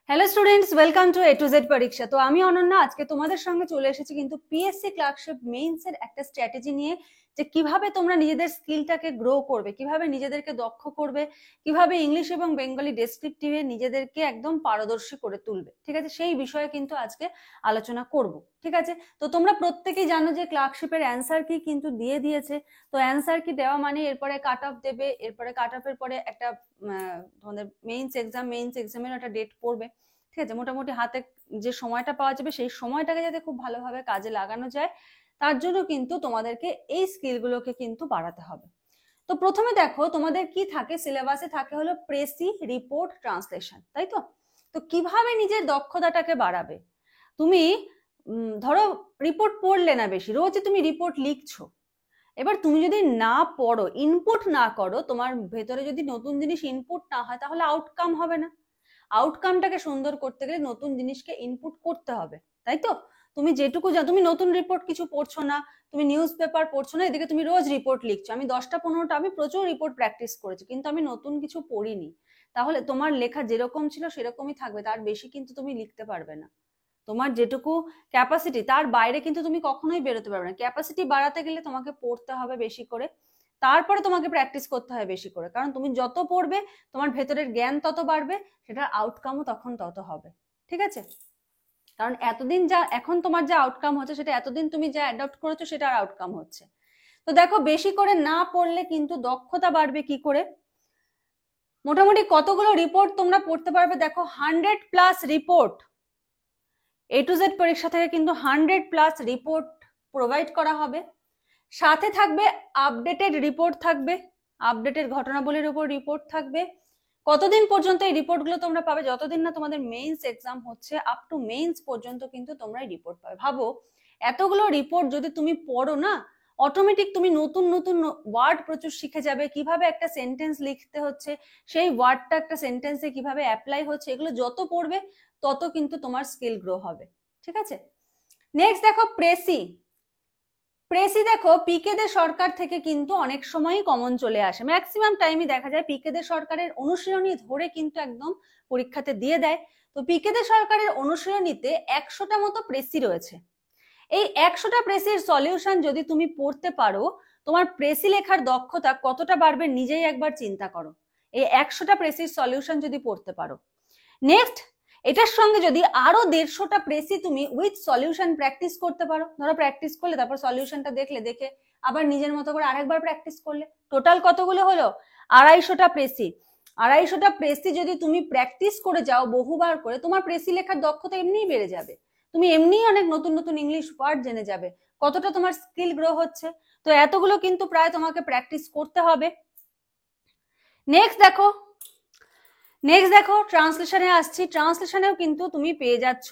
Hello students, welcome to A to Z পরীক্ষা। তো আমি অনন্যা আজকে তোমাদের সঙ্গে চলে এসেছি কিন্তু পিএসসি ক্লার্কশিপ মেইনস এর একটা স্ট্র্যাটেজি নিয়ে, যে কিভাবে তোমরা নিজেদের স্কিলটাকে গ্রো করবে, কিভাবে নিজেদেরকে দক্ষ করবে, কিভাবে ইংলিশ এবং বেঙ্গলি ডেসক্রিপটিভে নিজেদেরকে একদম পারদর্শী করে তুলবে। ঠিক আছে, সেই বিষয়ে কিন্তু আজকে আলোচনা করব। ঠিক আছে, তো তোমরা প্রত্যেকেই জানো যে ক্লার্কশিপের অ্যান্সার কি কিন্তু দিয়ে দিয়েছে। তো অ্যান্সার কি দেওয়া মানে এরপরে কাট অফ দেবে, এরপরে কাট অফের পরে একটা তোমাদের মেইনস এক্সামের একটা ডেট পড়বে। ঠিক আছে, মোটামুটি হাতে যে সময়টা পাওয়া যাবে সেই সময়টাকে যাতে খুব ভালোভাবে কাজে লাগানো যায়, তার জন্য কিন্তু তোমাদেরকে এই স্কিলগুলোকে কিন্তু বাড়াতে হবে। তো প্রথমে দেখো তোমাদের কি থাকে, সিলেবাসে থাকে হলো প্রেসি, রিপোর্ট, ট্রান্সলেশন, তাই তো। তো কিভাবে নিজের দক্ষতাটাকে বাড়াবে? তুমি ধরো রিপোর্ট পড়লে না, বেশি রোজই তুমি রিপোর্ট লিখছো, এবার তুমি যদি না পড়ো, ইনপুট না করো, তোমার ভেতরে যদি নতুন জিনিস ইনপুট না হয়, তাহলে আউটকাম হবে না। আউটকামটাকে সুন্দর করতে গেলে নতুন জিনিসকে ইনপুট করতে হবে, তাই তো। তুমি যেটুকু তুমি নতুন রিপোর্ট কিছু পড়ছো না, তুমি নিউজ পেপার পড়ছো না, এদিকে তুমি রোজ রিপোর্ট লিখছো। আমি 10টা 15টা আমি প্রচুর রিপোর্ট প্র্যাকটিস করেছি, কিন্তু আমি নতুন কিছু পড়িনি। তাহলে তোমার লেখা যেরকম ছিল সেরকমই থাকবে, তার বেশি কিন্তু তুমি লিখতে পারবে না। তোমার যেটুকু ক্যাপাসিটি তার বাইরে কিন্তু তুমি কখনোই বেরোতে পারবে না। ক্যাপাসিটি বাড়াতে গেলে তোমাকে পড়তে হবে বেশি করে, তারপরে তোমাকে প্র্যাকটিস করতে হয় বেশি করে, কারণ তুমি যত পড়বে তোমার ভেতরের জ্ঞান তত বাড়বে, সেটার আউটকামও তখন তত হবে। ঠিক আছে, কারণ এতদিন যা এখন তোমার যা আউটকাম হচ্ছে, সেটা এতদিন তুমি যা অ্যাডপ্ট করেছো সেটার আউটকাম হচ্ছে। তো দেখো, বেশি করে না পড়লে কিন্তু দক্ষতা বাড়বে কি করে? মোটামুটি কতগুলো রিপোর্ট তোমরা পড়তে পারবে দেখো, 100+ রিপোর্ট। এ টু জেড পরীক্ষা থেকে কিন্তু 100+ রিপোর্ট প্রোভাইড করা হবে। সাথে থাকবে আপডেটেড রিপোর্ট থাকবে, আপডেটেড ঘটনাবলীর উপর রিপোর্ট থাকবে। কতদিন পর্যন্ত এই রিপোর্টগুলো তোমরা পাবে? যতদিন না তোমাদের মেইনস এক্সাম হচ্ছে, আপ টু মেইনস পর্যন্ত কিন্তু তোমরা এই রিপোর্ট পাবে। ভাবো, এতগুলো রিপোর্ট যদি তুমি পড়ো না, অটোমেটিক তুমি নতুন নতুন ওয়ার্ড প্রচুর শিখে যাবে। কিভাবে একটা সেন্টেন্স লিখতে হচ্ছে, সেই ওয়ার্ডটা একটা সেন্টেন্সে কিভাবে অ্যাপ্লাই হচ্ছে, এগুলো যত পড়বে তত কিন্তু তোমার স্কিল গ্রো হবে। ঠিক আছে, নেক্সট দেখো প্রেসি। প্রেসি দেখো, পিকে দে সরকার থেকে কিন্তু অনেক সময়ই কমন চলে আসে, ম্যাক্সিমাম টাইমই দেখা যায় পিকে দে সরকারের অনুশীলনী ধরে কিন্তু একদম পরীক্ষাতে দিয়ে দেয়। তো পিকে দে সরকারের অনুশীলনীতে 100টা মতো প্রেসি রয়েছে। এই 100টা প্রেসির সলিউশন যদি তুমি পড়তে পারো, তোমার প্রেসি লেখার দক্ষতা কতটা বাড়বে নিজেই একবার চিন্তা করো। এই 100টা প্রেসির সলিউশন যদি পড়তে পারো, নেক্সট এটার সঙ্গে যদি আরো 150টা প্রেসি তুমি উইথ সলিউশন প্র্যাকটিস করতে পারো, ধরো প্র্যাকটিস করলে তারপর সলিউশনটা দেখে আবার নিজের মতো করে আরেকবার প্র্যাকটিস করলে, টোটাল কতগুলো হলো? 250টা প্রেসি। 250টা প্রেসি যদি তুমি প্র্যাকটিস করে যাও বহুবার করে, তোমার প্রেসি লেখার দক্ষতা এমনিই বেড়ে যাবে। তুমি এমনিই অনেক নতুন নতুন ইংলিশ ওয়ার্ড জেনে যাবে। কতটা তোমার স্কিল গ্রো হচ্ছে। তো এতগুলো কিন্তু প্রায় তোমাকে প্র্যাকটিস করতে হবে। নেক্সট দেখো ট্রান্সলেশনে আসছি। ট্রান্সলেশনেও কিন্তু তুমি পেয়ে যাচ্ছ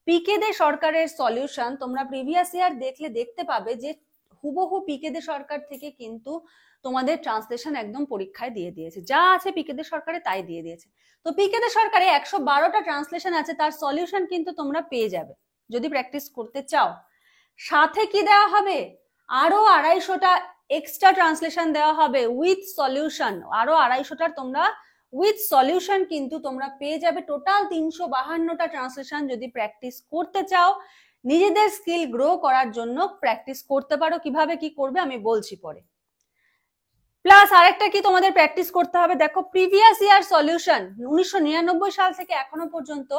পিকে দে সরকারের সলিউশন। তোমরা প্রিভিয়াস ইয়ার দেখলে দেখতে পাবে যে হুবহু পিকে দে সরকার থেকে কিন্তু তোমাদের ট্রান্সলেশন একদম পরীক্ষায় দিয়ে দিয়েছে, যা আছে পিকে দে সরকারে তাই দিয়ে দিয়েছে। তো পিকে দে সরকারে 112টা ট্রান্সলেশন আছে, তার সলিউশন কিন্তু তোমরা পেয়ে যাবে যদি প্র্যাকটিস করতে চাও। সাথে কি দেওয়া হবে? আরো 250টা এক্সট্রা ট্রান্সলেশন দেওয়া হবে উইথ সলিউশন। আরো 250টার তোমরা উইথ সলিউশন কিন্তু তোমরা পেয়ে যাবে। টোটাল 352টা ট্রান্সলেশন যদি প্র্যাকটিস করতে চাও, নিজেদের স্কিল গ্রো করার জন্য প্র্যাকটিস করতে পারো। কিভাবে কি করবে আমি বলছি পরে। প্লাস আরেকটা কি তোমাদের প্র্যাকটিস করতে হবে, দেখো প্রিভিয়াস ইয়ার সলিউশন 1999 সাল থেকে এখনো পর্যন্ত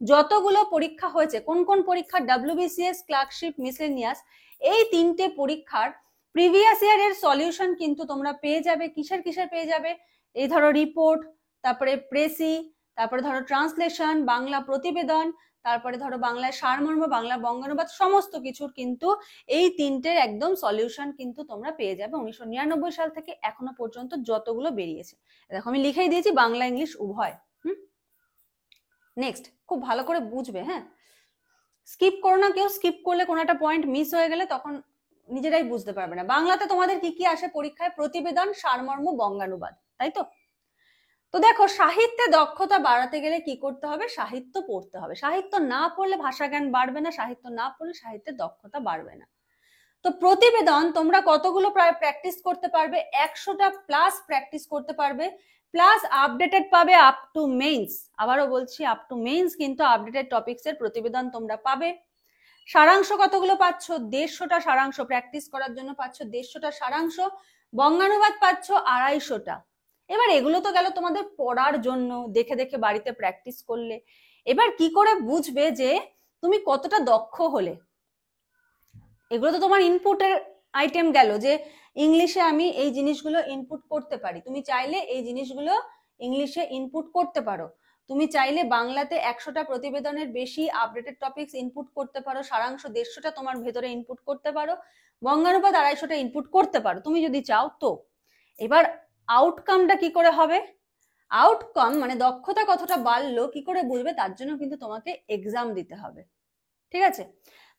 যতগুলো পরীক্ষা হয়েছে, কোন কোন পরীক্ষা, ডব্লিউবিসিএস, ক্লার্কশিপ, মিসেলেনিয়াস, এই 3টে পরীক্ষার প্রিভিয়াস ইয়ারের সলিউশন কিন্তু তোমরা পেয়ে যাবে। কিসের কিসের পেয়ে যাবে? এই ধরো রিপোর্ট, তারপরে প্রেসি, তারপরে ধরো ট্রান্সলেশন, বাংলা প্রতিবেদন, তারপরে ধরো বাংলায় সারমর্ম, বাংলা বঙ্গানুবাদ, সমস্ত কিছুর কিন্তু এই 3টের একদম সলিউশন কিন্তু তোমরা পেয়ে যাবে 1999 সাল থেকে এখনো পর্যন্ত যতগুলো বেরিয়েছে। দেখো আমি লিখেই দিয়েছি বাংলা ইংলিশ উভয়। নেক্সট খুব ভালো করে বুঝবে, হ্যাঁ, স্কিপ করো না কেউ। স্কিপ করলে কোনো একটা পয়েন্ট মিস হয়ে গেলে তখন নিজেরাই বুঝতে পারবে না। বাংলাতে তোমাদের কি কি আসে পরীক্ষায়? প্রতিবেদন, সারমর্ম, বঙ্গানুবাদ, তাই তো। তো দেখো, সাহিত্যে দক্ষতা বাড়াতে গেলে কি করতে হবে? সাহিত্য পড়তে হবে। সাহিত্য না পড়লে ভাষা জ্ঞান বাড়বে না, সাহিত্য না পড়লে সাহিত্যের দক্ষতা বাড়বে না। তো প্রতিবেদন তোমরা কতগুলো প্রায় প্র্যাকটিস করতে পারবে? 100টা প্লাস প্র্যাকটিস করতে পারবে। প্লাস আপডেটেড পাবে আপ টু মেইনস, আবারও বলছি আপ টু মেইনস কিন্তু আপডেটেড টপিকস এর প্রতিবেদন তোমরা পাবে। সারাংশ কতগুলো পাচ্ছ? 150টা সারাংশ, প্র্যাকটিস করার জন্য পাচ্ছ 150টা সারাংশ, বঙ্গানুবাদ পাচ্ছ 250টা। এবার এগুলো তো গেল তোমাদের পড়ার জন্য, দেখে দেখে বাড়িতে প্র্যাকটিস করলে। এবার কি করে বুঝবে যে তুমি কতটা দক্ষ হলে? এগুলো তো তোমার ইনপুটের আইটেম গেল, যে ইংলিশে আমি এই জিনিসগুলো ইনপুট করতে পারি, তুমি চাইলে এই জিনিসগুলো ইংলিশে ইনপুট করতে পারো, তুমি চাইলে বাংলাতে 100টা প্রতিবেদনের বেশি আপডেটেড টপিকস ইনপুট করতে পারো, সারাংশ 150টা তোমার ভেতরে ইনপুট করতে পারো, বঙ্গানুবাদ 250টা ইনপুট করতে পারো তুমি যদি চাও তো। এবার আউটকামটা কি করে হবে? আউটকাম মানে দক্ষতা কতটা বাড়লো কি করে বুঝবে? তার জন্য কিন্তু তোমাকে এক্সাম দিতে হবে, ঠিক আছে?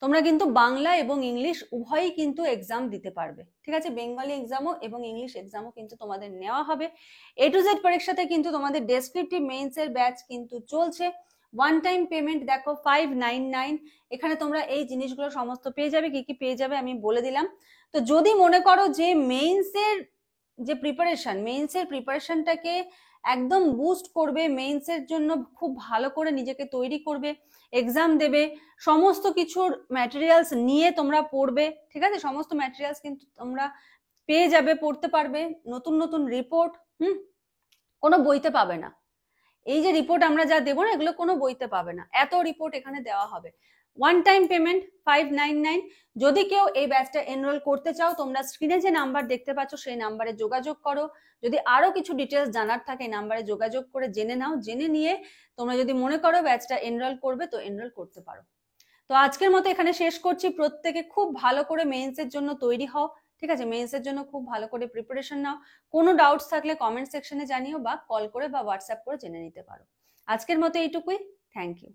তোমরা কিন্তু বাংলা এবং ইংলিশ উভয়ই কিন্তু এক্সাম দিতে পারবে, ঠিক আছে? বেঙ্গলি এক্সামও এবং ইংলিশ এক্সামও কিন্তু তোমাদের নেওয়া হবে। A to Z পরীক্ষাতে কিন্তু তোমাদের ডেসক্রিপটিভ মেইনস এর ব্যাচ কিন্তু চলছে। ওয়ান টাইম পেমেন্ট দেখো 599, এখানে তোমরা এই জিনিসগুলো সমস্ত পেয়ে যাবে। কি কি পেয়ে যাবে আমি বলে দিলাম। তো যদি মনে করো যে মেইনসের যে প্রিপারেশনটাকে একদম বুস্ট করবে, মেইনসের জন্য খুব ভালো করে নিজেকে তৈরি করবে, এক্সাম দেবে, সমস্ত কিছুর ম্যাটেরিয়ালস নিয়ে তোমরা পড়বে, ঠিক আছে? সমস্ত ম্যাটেরিয়ালস কিন্তু তোমরা পেয়ে যাবে, পড়তে পারবে, নতুন নতুন রিপোর্ট, কোনো বইতে পাবে না। এই যে রিপোর্ট আমরা যা দেবো না, এগুলো কোনো বইতে পাবে না, এত রিপোর্ট এখানে দেওয়া হবে। One time payment 599। যদি কেউ এই ব্যাচটা এনরোল করতে চাও, তোমরা স্ক্রিনে যে নাম্বার দেখতে পাচ্ছ সেই নাম্বারে যোগাযোগ করো। যদি আরো কিছু ডিটেলস জানার থাকে এই নাম্বারে যোগাযোগ করে জেনে নাও, জেনে নিয়ে তোমরা যদি মনে করো ব্যাচটা এনরোল করবে তো এনরোল করতে পারো। তো আজকের মতো এখানে শেষ করছি। প্রত্যেকে খুব ভালো করে মেইনসের জন্য তৈরি হও, ঠিক আছে? মেইনসের জন্য খুব ভালো করে প্রিপারেশন নাও। কোনো ডাউটস থাকলে কমেন্ট সেকশনে জানিও, বা কল করে বা হোয়াটসঅ্যাপ করে জেনে নিতে পারো। আজকের মতো এইটুকুই। Thank you.